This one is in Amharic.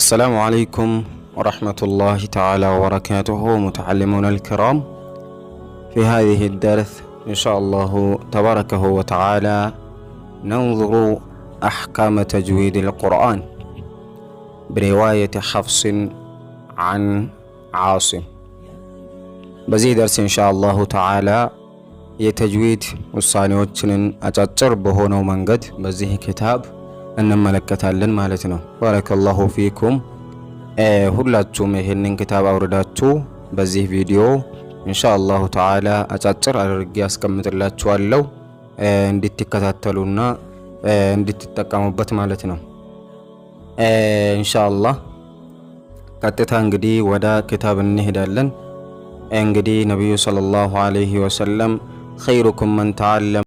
السلام عليكم ورحمة الله تعالى وبركاته متعلمون الكرام. في هذه الدرس إن شاء الله تباركه وتعالى ننظر أحكام تجويد القرآن برواية حفص عن عاصم. بزي درس إن شاء الله تعالى يتجويد ውሳኔዎችን አጫጭር በሆነው መንገድ በዚህ ኪታብ እንመለከታለን ማለት ነው። ባረከላሁ ፊኩም። ሁላችሁም ይሄንን ኪታብ አውርዳችሁ በዚህ ቪዲዮ ኢንሻአላሁ ተዓላ አጫጭር አድርጌ አስቀምጥላችኋለሁ እንድትከታተሉና እንድትጠቀሙበት ማለት ነው። ኢንሻአላህ ቀጥታ እንግዲህ ወደ ኪታብ እንሄዳለን። እንግዲህ ነብዩ ሰለላሁ ዐለይሂ ወሰለም ኸይሩኩም መን ተዓለም